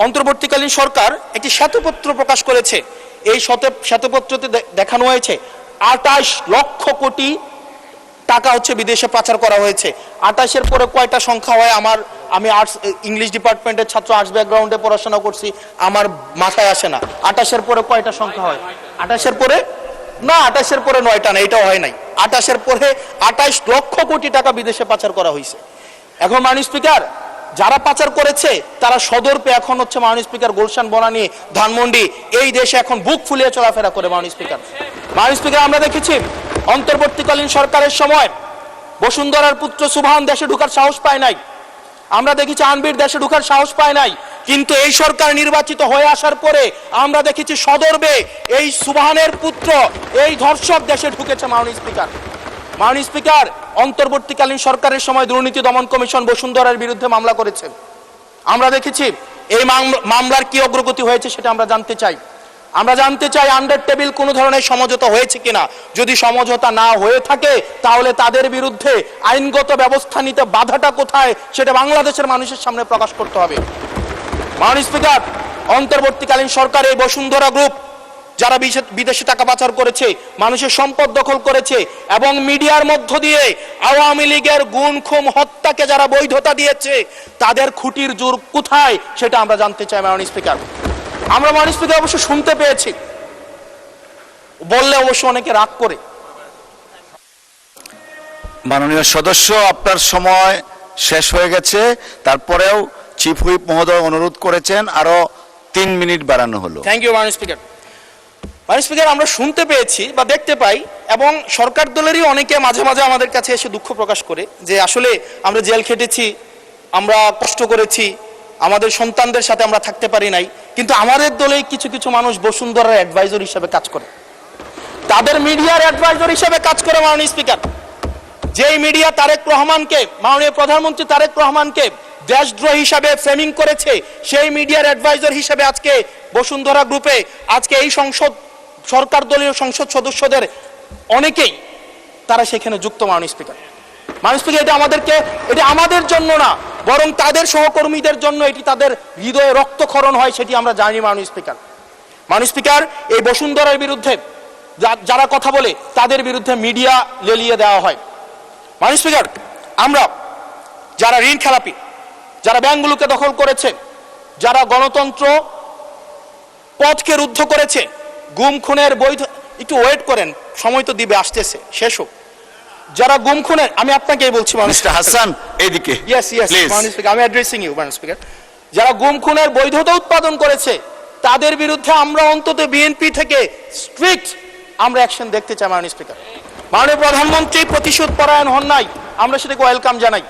অন্তর্বর্তীকালীন সরকার একটি শ্বেতপত্র প্রকাশ করেছে। এই শ্বেতপত্রতে দেখানো হয়েছে 28 লক্ষ কোটি টাকা হচ্ছে বিদেশে পাচার করা হয়েছে। 28-এর পরে কয়টা সংখ্যা হয় আমি আর্টস ইংলিশ ডিপার্টমেন্টের ছাত্র, আর্টস ব্যাকগ্রাউন্ডে পড়াশোনা করছি, আমার মাথায় আসে না। 28-এর পরে কয়টা সংখ্যা হয়? 28-এর পরে না, 28-এর পরে 9টা না, এটাও হয় নাই। 28-এর পরে 28 লক্ষ কোটি টাকা বিদেশে পাচার করা হয়েছে। এখন মাননীয় স্পিকার, যারা পাচার করেছে তারা সদর্পে এখন হচ্ছে মাননীয় স্পিকার গুলশান বনানী, ধানমন্ডি, এই দেশে এখন বুক ফুলিয়ে চলাফেরা করে। মাননীয় স্পিকার, আমরা দেখেছি অন্তর্বর্তীকালীন সরকারের সময় বসুন্ধরার পুত্র সুবহান দেশে ঢোকার সাহস পায় নাই। আমরা দেখেছি আনবির দেশে ঢোকার সাহস পায় নাই। কিন্তু এই সরকার নির্বাচিত হয়ে আসার পরে আমরা দেখেছি সদর্বে এই সুবহানের পুত্র, এই ধর্ষক দেশে ঢুকেছে। মাননীয় স্পিকার, অন্তর্বর্তীকালীন সরকারের সময় দুর্নীতি দমন কমিশন বসুন্ধরার বিরুদ্ধে মামলা করেছে। আমরা দেখেছি এই মামলার কি অগ্রগতি হয়েছে সেটা আমরা জানতে চাই। আন্ডার টেবিল কোনো ধরনের সমঝোতা হয়েছে কিনা। যদি সমঝোতা না হয়ে থাকে তাহলে তাদের বিরুদ্ধে আইনগত ব্যবস্থা নিতে বাধাটা কোথায় সেটা বাংলাদেশের মানুষের সামনে প্রকাশ করতে হবে। মাননীয় স্পিকার, অন্তর্বর্তীকালীন সরকার এই বসুন্ধরা গ্রুপ যারা বিদেশে টাকা পাচার করেছে, মানুষের সম্পদ দখল করেছে এবং মিডিয়ার মধ্য দিয়ে আওয়ামী লীগের গুম খুন হত্যাকে যারা বৈধতা দিয়েছে তাদের খুঁটির জোর কোথায় সেটা আমরা জানতে চাই। মাননীয় স্পিকার, আমরা মাননীয় স্পিকার অবশ্য শুনতে পেয়েছি, বললে অবশ্য অনেকে রাগ করে। মাননীয় সদস্য, আপনার সময় শেষ হয়ে গেছে, তারপরেও চিফ হুইপ মহোদয় অনুরোধ করেছেন আরো 3 মিনিট বাড়ানো হলো। থ্যাংক ইউ মাননীয় স্পিকার। মাননীয় স্পিকার, আমরা শুনতে পেয়েছি বা দেখতে পাই এবং সরকার দলেরই অনেকে মাঝে মাঝে আমাদের কাছে এসে দুঃখ প্রকাশ করে যে আসলে আমরা জেল খেটেছি, আমরা কষ্ট করেছি, আমাদের সন্তানদের সাথে আমরা থাকতে পারি নাই, কিন্তু আমাদের দলে কিছু কিছু মানুষ বসুন্ধরার অ্যাডভাইজর হিসেবে কাজ করে, তাদের মিডিয়ার অ্যাডভাইজর হিসেবে কাজ করে। মাননীয় স্পিকার, যেই মিডিয়া তারেক রহমানকে, মাননীয় প্রধানমন্ত্রী তারেক রহমানকে দেশদ্রোহী হিসাবে ফ্রেমিং করেছে, সেই মিডিয়ার অ্যাডভাইজর হিসেবে আজকে বসুন্ধরা গ্রুপে আজকে এই সরকার দলীয় সংসদ সদস্যদের অনেকেই তারা সেখানে যুক্ত। মাননীয় স্পিকার, এটা আমাদের জন্য না, বরং তাদের সহকর্মীদের জন্য এটি তাদের হৃদয়ে রক্তক্ষরণ হয়, সেটি আমরা জানি। মাননীয় স্পিকার, এই বসুন্ধরার বিরুদ্ধে যারা কথা বলে তাদের বিরুদ্ধে মিডিয়া লেলিয়ে দেওয়া হয়। মাননীয় স্পিকার, আমরা যারা ঋণ খেলাপি, যারা ব্যাংকগুলোকে দখল করেছে, যারা গণতন্ত্র পথকে রুদ্ধ করেছে, গুম খুনের বৈধ, একটু ওয়েট করেন, সময় তো দিবে, আসতেছে, শেষ হোক। যারা গুম খুনের, আমি আপনাকেই বলছি মিস্টার হাসান, এইদিকে। ইয়েস মাননীয় স্পিকার, আমি অ্যাড্রেসিং ইউ মাননীয় স্পিকার। যারা গুম খুনের বৈধতা উৎপাদন করেছে তাদের বিরুদ্ধে আমরা অন্তত বিএনপি থেকে স্ট্রিক্ট আমরা অ্যাকশন দেখতে চাই। মাননীয় স্পিকার, মাননীয় প্রধানমন্ত্রী প্রতিশোধ পরায়ণ হন নাই, আমরা সেটাকে ওয়েলকাম জানাই।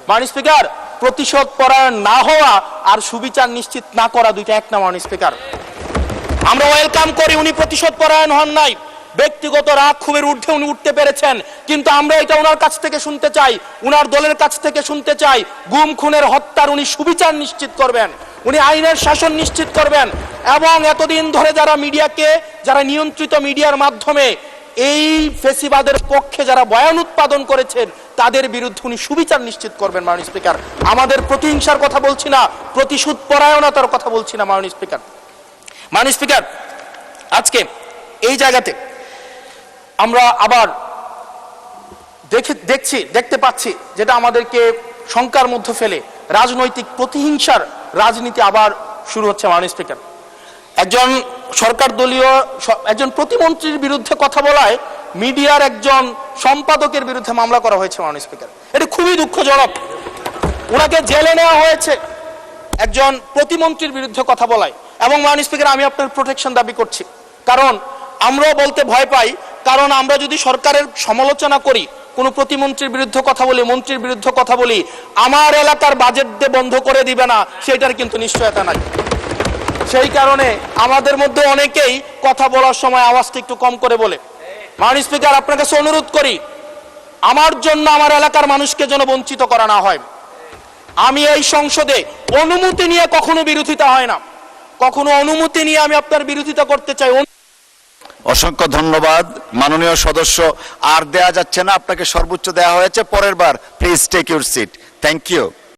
মাননীয় স্পিকার, প্রতিশোধ পরায়ণ না হওয়া আর সুবিচার নিশ্চিত না করা দুইটা এক না। মাননীয় স্পিকার, আমরা ওয়েলকাম করি উনি প্রতিশোধ পরায়ণ হন নাই, ব্যক্তিগত রাগ ক্ষোভের ঊর্ধ্বে উনি উঠতে পেরেছেন, কিন্তু আমরা এটা ওনার কাছ থেকে শুনতে চাই, উনার দলের কাছ থেকে শুনতে চাই গুম খুনের হত্যার উনি সুবিচার নিশ্চিত করবেন, উনি আইনের শাসন নিশ্চিত করবেন এবং এতদিন ধরে যারা নিয়ন্ত্রিত মিডিয়ার মাধ্যমে এই ফেসিবাদের পক্ষে যারা বয়ান উৎপাদন করেছেন তাদের বিরুদ্ধে উনি সুবিচার নিশ্চিত করবেন। মাননীয় স্পিকার, আমাদের প্রতিহিংসার কথা বলছি না, প্রতিশোধ পরায়ণতার কথা বলছি না। মাননীয় স্পিকার, আজকে এই জায়গাতে আমরা আবার দেখতে পাচ্ছি যেটা আমাদেরকে শঙ্কার মধ্যে ফেলে, রাজনৈতিক প্রতিহিংসার রাজনীতি আবার শুরু হচ্ছে। মাননীয় স্পিকার, একজন সরকার দলীয় একজন প্রতিমন্ত্রীর বিরুদ্ধে কথা বলায় মিডিয়ার একজন সম্পাদকের বিরুদ্ধে মামলা করা হয়েছে। মাননীয় স্পিকার, এটা খুবই দুঃখজনক। ওনাকে জেলে নেওয়া হয়েছে একজন প্রতিমন্ত্রীর বিরুদ্ধে কথা বলায়। এবং মাননীয় স্পিকার, আমি আপনার প্রোটেকশন দাবি করছি, কারণ আমরাও বলতে ভয় পাই, কারণ আমরা যদি সরকারের সমালোচনা করি, কোন প্রতিমন্ত্রীর বিরুদ্ধে কথা বলি, মন্ত্রীর বিরুদ্ধে কথা বলি, আমার এলাকার বাজেট দিয়ে বন্ধ করে দিবে না সেটার কিন্তু নিশ্চয়তা নাই। সেই কারণে আমাদের মধ্যে অনেকেই কথা বলার সময় আওয়াজটা একটু কম করে বলে। মাননীয় স্পিকার, আপনার কাছে অনুরোধ করি, আমার জন্য আমার এলাকার মানুষকে যেন বঞ্চিত করা না হয়। আমি এই সংসদে অনুমতি নিয়ে কখনো বিরোধিতা হয় না, কখনো অনুমতি নিয়ে আমি আপনার বিরোধিতা করতে চাই। অসংখ্য ধন্যবাদ মাননীয় সদস্য, আর দেয়া যাচ্ছে না, আপনাকে সর্বোচ্চ দেয়া হয়েছে, পরের বার please take your seat. Thank you.